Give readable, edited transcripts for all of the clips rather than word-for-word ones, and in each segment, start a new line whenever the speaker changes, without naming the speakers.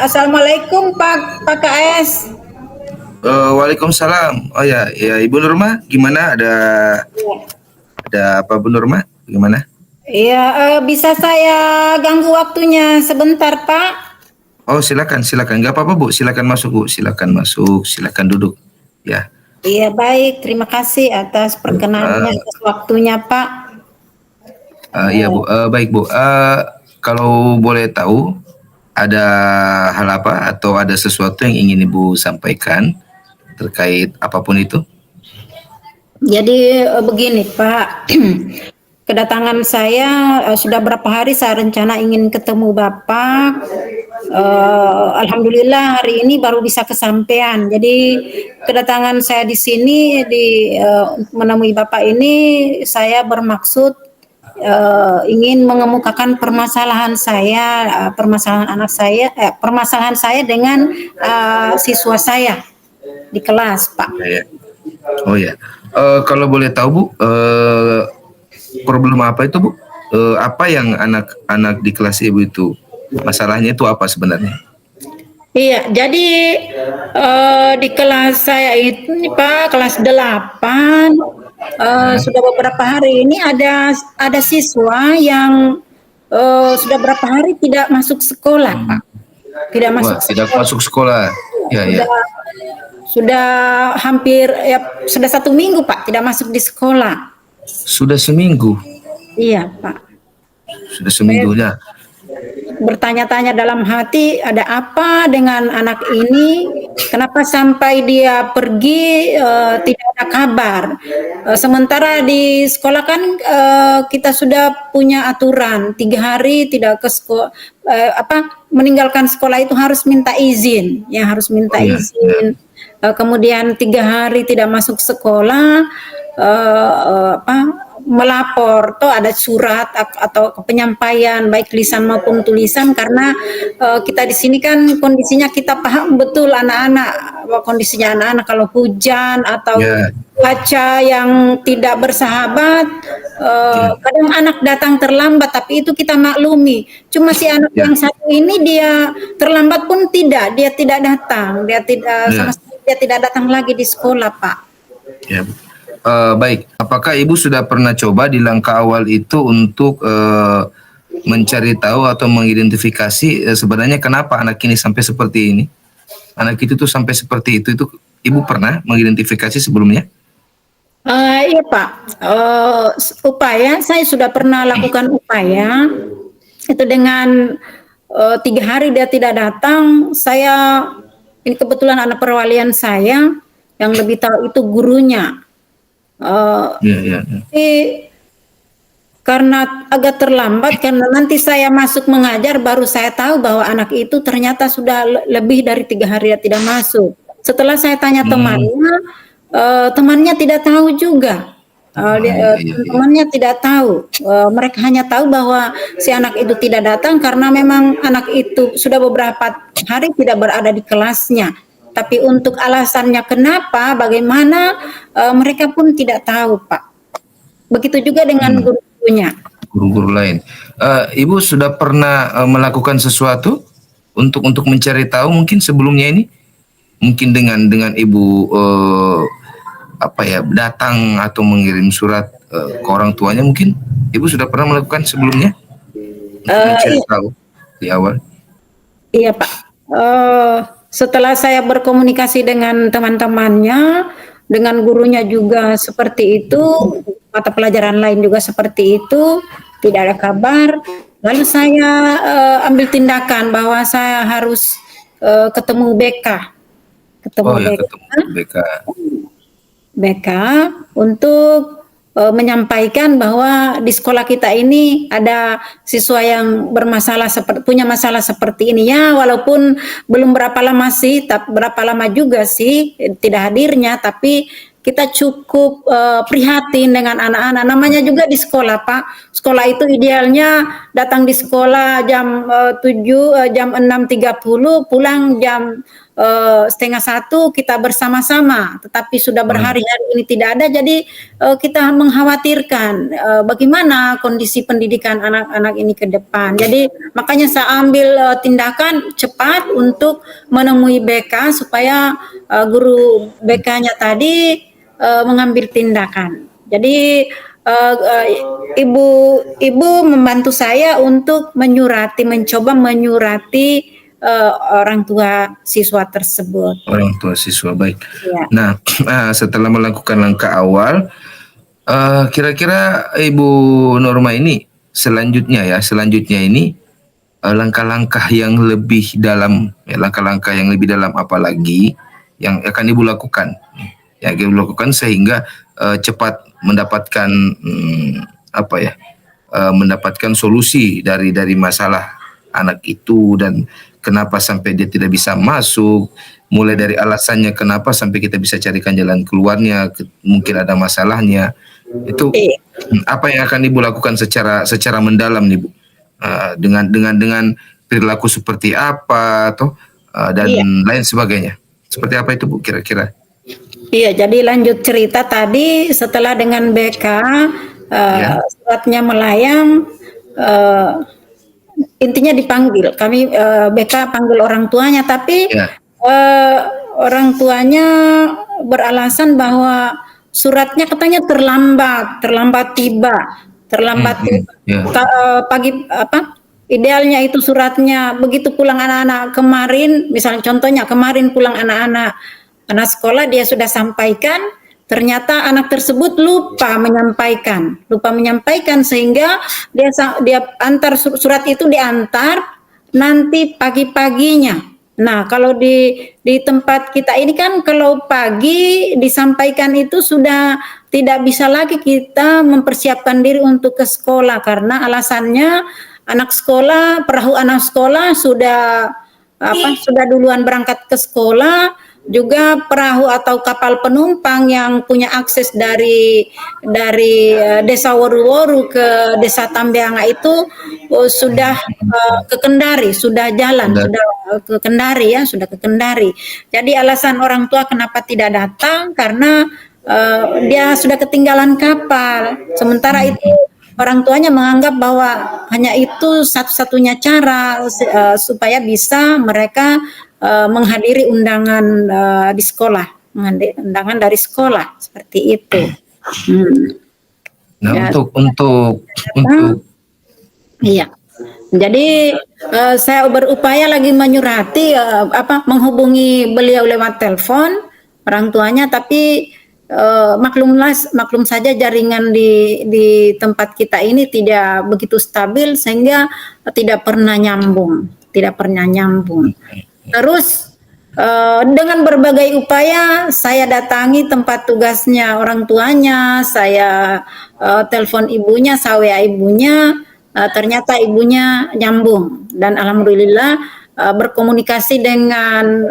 Assalamualaikum Pak KS.
Waalaikumsalam. Oh ya, Ibu Nurma, gimana? Ada apa Bu Nurma? Gimana?
Iya, bisa saya ganggu waktunya sebentar Pak?
Oh silakan. Gak apa-apa Bu, silakan masuk Bu, silakan duduk. Ya.
Iya baik, terima kasih atas perkenannya, atas waktunya Pak.
Iya Bu, baik Bu. Kalau boleh tahu, ada hal apa atau ada sesuatu yang ingin Ibu sampaikan terkait apapun itu?
Jadi begini Pak, kedatangan saya sudah berapa hari saya rencana ingin ketemu Bapak. Alhamdulillah hari ini baru bisa kesampaian. Jadi kedatangan saya di sini menemui Bapak ini saya bermaksud ingin mengemukakan permasalahan saya dengan siswa saya di kelas Pak.
Ya. Oh ya. Kalau boleh tahu Bu, problem apa itu Bu? Apa yang anak-anak di kelas Ibu itu masalahnya itu apa sebenarnya?
Iya, jadi di kelas saya itu Pak, kelas 8 sudah beberapa hari ini ada siswa yang sudah berapa hari tidak masuk sekolah Pak. Tidak masuk
sekolah. Ya.
Sudah hampir sudah 1 minggu Pak tidak masuk di sekolah.
Sudah seminggu?
Iya Pak.
Sudah seminggu ya.
Bertanya-tanya dalam hati, ada apa dengan anak ini? Kenapa sampai dia pergi tidak ada kabar? Sementara di sekolah kan kita sudah punya aturan 3 hari tidak ke sekolah, meninggalkan sekolah itu harus minta izin, izin. Kemudian 3 hari tidak masuk sekolah, melapor atau ada surat atau penyampaian baik lisan maupun tulisan, karena kita di sini kan kondisinya kita paham betul kondisinya anak-anak kalau hujan atau cuaca yang tidak bersahabat, kadang anak datang terlambat, tapi itu kita maklumi. Cuma si anak yang satu ini dia terlambat pun dia tidak datang, sama sekali dia tidak datang lagi di sekolah Pak.
Ya. Baik, apakah Ibu sudah pernah coba di langkah awal itu untuk mencari tahu atau mengidentifikasi sebenarnya kenapa anak ini sampai seperti ini? Anak itu tuh sampai seperti itu Ibu pernah mengidentifikasi sebelumnya?
Iya Pak, saya sudah pernah lakukan upaya itu dengan 3 hari dia tidak datang. Ini kebetulan anak perwalian saya yang lebih tahu itu gurunya. Tapi karena agak terlambat, karena nanti saya masuk mengajar baru saya tahu bahwa anak itu ternyata sudah lebih dari 3 hari dia tidak masuk. Setelah saya tanya temannya tidak tahu juga. Temannya tidak tahu. Mereka hanya tahu bahwa si anak itu tidak datang karena memang anak itu sudah beberapa hari tidak berada di kelasnya. Tapi untuk alasannya kenapa, bagaimana, mereka pun tidak tahu Pak. Begitu juga dengan guru-gurunya.
Guru-guru lain. Ibu sudah pernah melakukan sesuatu untuk mencari tahu mungkin sebelumnya ini? Mungkin dengan Ibu datang atau mengirim surat ke orang tuanya mungkin? Ibu sudah pernah melakukan sebelumnya? Mencari tahu di awal?
Iya Pak. Setelah saya berkomunikasi dengan teman-temannya, dengan gurunya juga seperti itu, mata pelajaran lain juga seperti itu, tidak ada kabar. Lalu saya ambil tindakan bahwa saya harus ketemu BK. Ketemu BK untuk menyampaikan bahwa di sekolah kita ini ada siswa yang punya masalah seperti ini ya, walaupun belum berapa lama juga sih tidak hadirnya, tapi kita cukup prihatin dengan anak-anak. Namanya juga di sekolah, Pak. Sekolah itu idealnya datang di sekolah jam 7, jam 6.30, pulang jam setengah 1 kita bersama-sama. Tetapi sudah berhari-hari ini tidak ada, jadi kita mengkhawatirkan bagaimana kondisi pendidikan anak-anak ini ke depan. Jadi makanya saya ambil tindakan cepat untuk menemui BK supaya guru BK-nya tadi mengambil tindakan. Jadi ibu membantu saya untuk mencoba menyurati orang tua siswa tersebut.
Orang tua siswa, baik.
Ya.
Nah, setelah melakukan langkah awal, kira-kira Ibu Norma ini selanjutnya ini langkah-langkah yang lebih dalam, langkah-langkah yang lebih dalam apa lagi yang akan Ibu lakukan? Yang Ibu lakukan sehingga cepat mendapatkan mendapatkan solusi dari masalah anak itu, dan kenapa sampai dia tidak bisa masuk, mulai dari alasannya kenapa sampai kita bisa carikan jalan keluarnya, mungkin ada masalahnya. Itu apa yang akan Ibu lakukan secara mendalam nih, Bu? Dengan perilaku seperti apa dan lain sebagainya. Seperti apa itu, Bu, kira-kira?
Iya, jadi lanjut cerita tadi, setelah dengan BK suratnya melayang, intinya dipanggil. Kami BK panggil orang tuanya, tapi orang tuanya beralasan bahwa suratnya katanya terlambat tiba. Pagi idealnya itu suratnya begitu pulang anak-anak kemarin, misalnya contohnya kemarin pulang anak sekolah, dia sudah sampaikan, ternyata anak tersebut lupa menyampaikan sehingga dia antar surat itu diantar nanti pagi-paginya. Nah, kalau di tempat kita ini kan kalau pagi disampaikan itu sudah tidak bisa lagi kita mempersiapkan diri untuk ke sekolah, karena alasannya perahu anak sekolah sudah duluan berangkat ke sekolah. Juga perahu atau kapal penumpang yang punya akses dari desa Woru-Woru ke desa Tambeanga itu sudah ke Kendari, sudah ke Kendari. Jadi alasan orang tua kenapa tidak datang karena dia sudah ketinggalan kapal. Sementara itu orang tuanya menganggap bahwa hanya itu satu-satunya cara supaya bisa mereka menghadiri undangan di sekolah, undangan dari sekolah, seperti itu.
Nah, untuk
iya. Jadi saya berupaya lagi menyurati menghubungi beliau lewat telepon orang tuanya, tapi maklum saja jaringan di tempat kita ini tidak begitu stabil sehingga tidak pernah nyambung. Terus dengan berbagai upaya saya datangi tempat tugasnya orang tuanya, saya telepon ibunya, saya WA ibunya, ternyata ibunya nyambung, dan alhamdulillah berkomunikasi dengan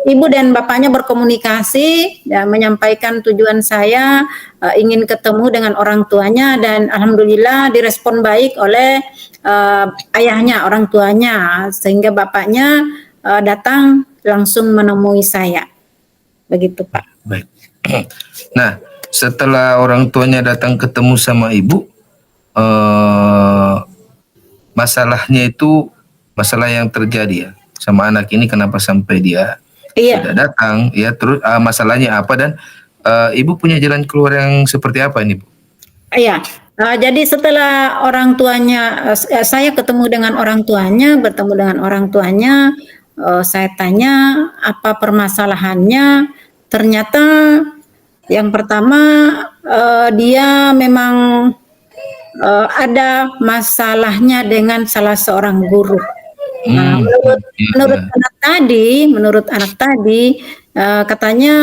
ibu dan bapaknya, berkomunikasi dan menyampaikan tujuan saya ingin ketemu dengan orang tuanya, dan alhamdulillah direspon baik oleh ayahnya, orang tuanya, sehingga bapaknya datang langsung menemui saya. Begitu, Pak.
Baik. Nah, setelah orang tuanya datang ketemu sama ibu, masalahnya itu masalah yang terjadi ya sama anak ini, kenapa sampai dia tidak datang ya, terus masalahnya apa, dan ibu punya jalan keluar yang seperti apa ini, Bu?
Iya. Jadi setelah orang tuanya, saya bertemu dengan orang tuanya, saya tanya apa permasalahannya. Ternyata yang pertama dia memang ada masalahnya dengan salah seorang guru. Nah, menurut anak tadi katanya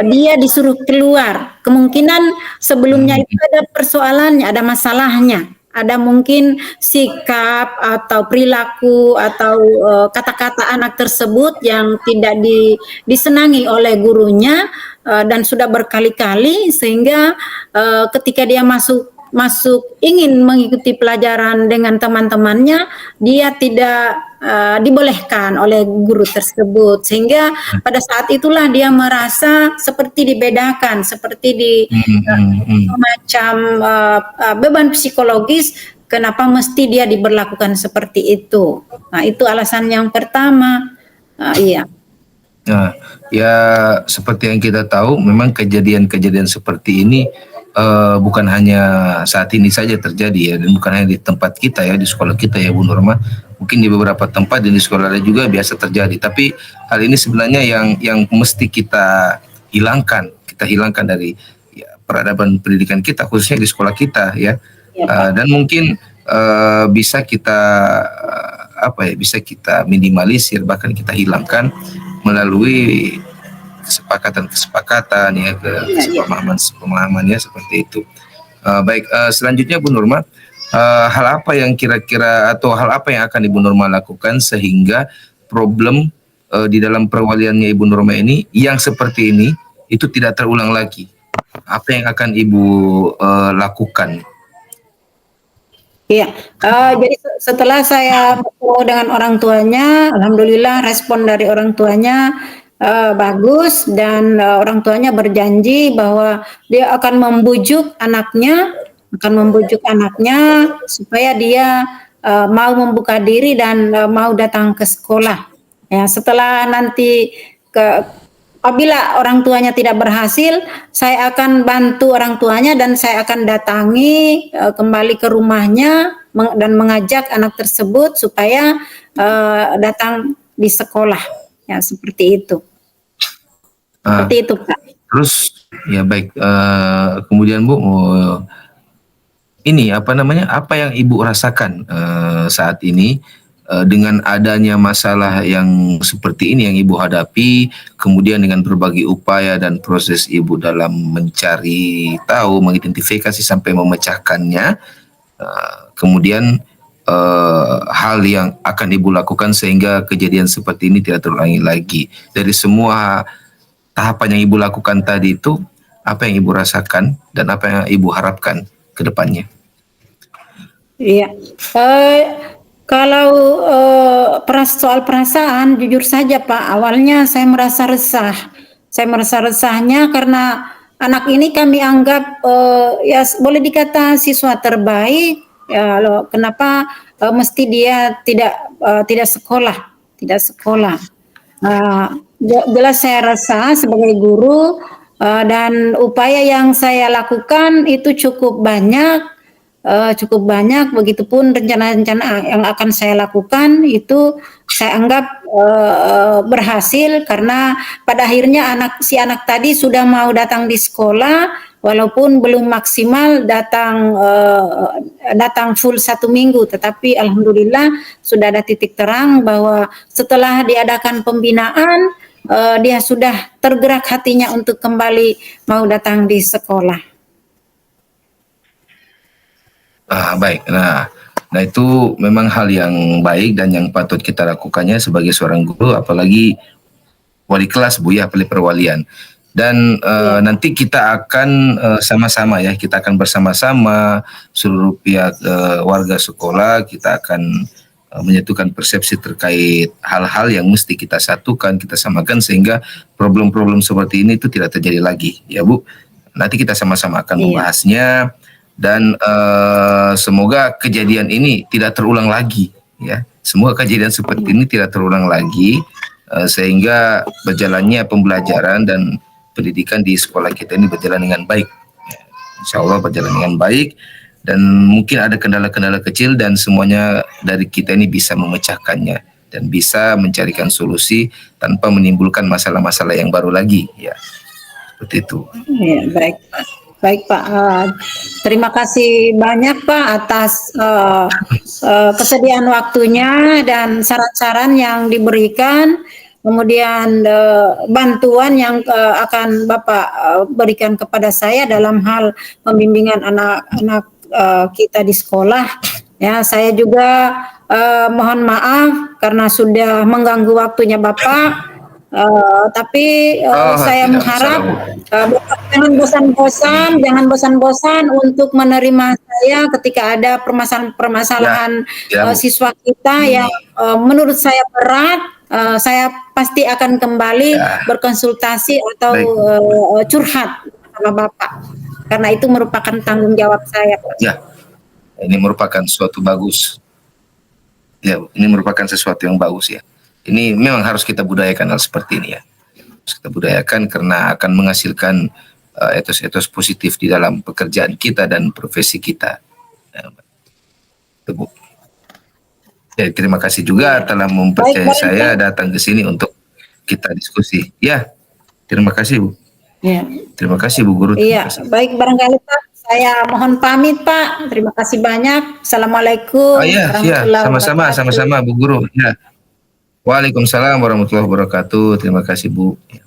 dia disuruh keluar. Kemungkinan sebelumnya itu ada persoalannya, ada masalahnya. Ada mungkin sikap atau perilaku atau kata-kata anak tersebut yang tidak disenangi oleh gurunya, dan sudah berkali-kali sehingga ketika dia masuk ingin mengikuti pelajaran dengan teman-temannya, dia tidak dibolehkan oleh guru tersebut, sehingga pada saat itulah dia merasa seperti dibedakan, seperti di semacam beban psikologis. Kenapa mesti dia diberlakukan seperti itu? Nah, itu alasan yang pertama. Iya.
Nah, ya seperti yang kita tahu, memang kejadian-kejadian seperti ini bukan hanya saat ini saja terjadi ya, dan bukan hanya di tempat kita ya, di sekolah kita ya Bu Norma. Mungkin di beberapa tempat dan di sekolah lain juga biasa terjadi. Tapi hal ini sebenarnya yang mesti kita hilangkan dari ya, peradaban pendidikan kita, khususnya di sekolah kita ya. Dan mungkin bisa kita bisa kita minimalisir, bahkan kita hilangkan melalui kesepakatan ya, pemahaman ya, seperti itu. Baik, selanjutnya Bu Nurma, hal apa yang kira-kira atau hal apa yang akan Ibu Nurma lakukan sehingga problem di dalam perwaliannya Ibu Nurma ini yang seperti ini itu tidak terulang lagi? Apa yang akan Ibu lakukan?
Iya, jadi setelah saya bertemu dengan orang tuanya, alhamdulillah respon dari orang tuanya bagus, dan orang tuanya berjanji bahwa dia akan membujuk anaknya supaya dia mau membuka diri dan mau datang ke sekolah. Ya, setelah nanti apabila orang tuanya tidak berhasil, saya akan bantu orang tuanya dan saya akan datangi kembali ke rumahnya dan mengajak anak tersebut supaya datang di sekolah. Ya, seperti itu. Seperti itu, Pak.
Terus ya baik, kemudian Bu, ini apa yang Ibu rasakan saat ini dengan adanya masalah yang seperti ini yang Ibu hadapi, kemudian dengan berbagai upaya dan proses Ibu dalam mencari tahu, mengidentifikasi sampai memecahkannya, kemudian hal yang akan Ibu lakukan sehingga kejadian seperti ini tidak terulangi lagi. Dari semua tahapan yang Ibu lakukan tadi itu, apa yang Ibu rasakan dan apa yang Ibu harapkan ke depannya?
Iya, kalau soal perasaan, jujur saja Pak, awalnya saya merasa resah. Saya merasa resahnya karena anak ini kami anggap ya boleh dikata siswa terbaik. Ya, loh, kenapa mesti dia tidak sekolah? Jelas saya rasa sebagai guru dan upaya yang saya lakukan itu cukup banyak. Begitupun rencana-rencana yang akan saya lakukan itu saya anggap berhasil, karena pada akhirnya si anak tadi sudah mau datang di sekolah walaupun belum maksimal datang full 1 minggu, tetapi alhamdulillah sudah ada titik terang bahwa setelah diadakan pembinaan dia sudah tergerak hatinya untuk kembali mau datang di sekolah.
Baik, nah itu memang hal yang baik dan yang patut kita lakukannya sebagai seorang guru, apalagi wali kelas Bu ya, perwalian. Dan nanti kita akan sama-sama ya, kita akan bersama-sama seluruh pihak warga sekolah, kita akan menyatukan persepsi terkait hal-hal yang mesti kita satukan, kita samakan sehingga problem-problem seperti ini itu tidak terjadi lagi ya Bu. Nanti kita sama-sama akan membahasnya. Dan semoga kejadian ini tidak terulang lagi ya. Semoga kejadian seperti ini tidak terulang lagi sehingga berjalannya pembelajaran dan pendidikan di sekolah kita ini berjalan dengan baik. Ya, insya Allah berjalan dengan baik, dan mungkin ada kendala-kendala kecil dan semuanya dari kita ini bisa memecahkannya dan bisa mencarikan solusi tanpa menimbulkan masalah-masalah yang baru lagi ya. Seperti itu.
Ya, baik Pak. Baik Pak, terima kasih banyak Pak atas kesediaan waktunya dan saran-saran yang diberikan, kemudian bantuan yang akan Bapak berikan kepada saya dalam hal pembimbingan anak-anak kita di sekolah. Ya, saya juga mohon maaf karena sudah mengganggu waktunya Bapak. Tapi saya
Tidak masalah,
mengharap
Bu.
Bapak jangan bosan-bosan untuk menerima saya ketika ada permasalahan-permasalahan
Ya, Bu.
siswa kita yang menurut saya berat. Saya pasti akan kembali
Ya,
berkonsultasi atau
baik, Bu.
curhat sama Bapak, karena itu merupakan tanggung jawab saya.
Ya, ini merupakan suatu bagus. Ya, Bu. Ini merupakan sesuatu yang bagus ya. Ini memang harus kita budayakan hal seperti ini ya. Harus kita budayakan karena akan menghasilkan etos-etos positif di dalam pekerjaan kita dan profesi kita. Ya, itu, Bu. Ya, terima kasih juga telah mempercayai
Baik,
saya datang ke sini untuk kita diskusi. Ya, terima kasih, Bu.
Ya.
Terima kasih, Bu Guru.
Iya, baik, barangkali Pak, saya mohon pamit Pak. Terima kasih banyak. Assalamualaikum
Iya,
warahmatullahi
sama-sama,
wabarakatuh.
sama-sama, Bu Guru. Ya. Waalaikumsalam warahmatullahi wabarakatuh. Terima kasih, Bu. Ya.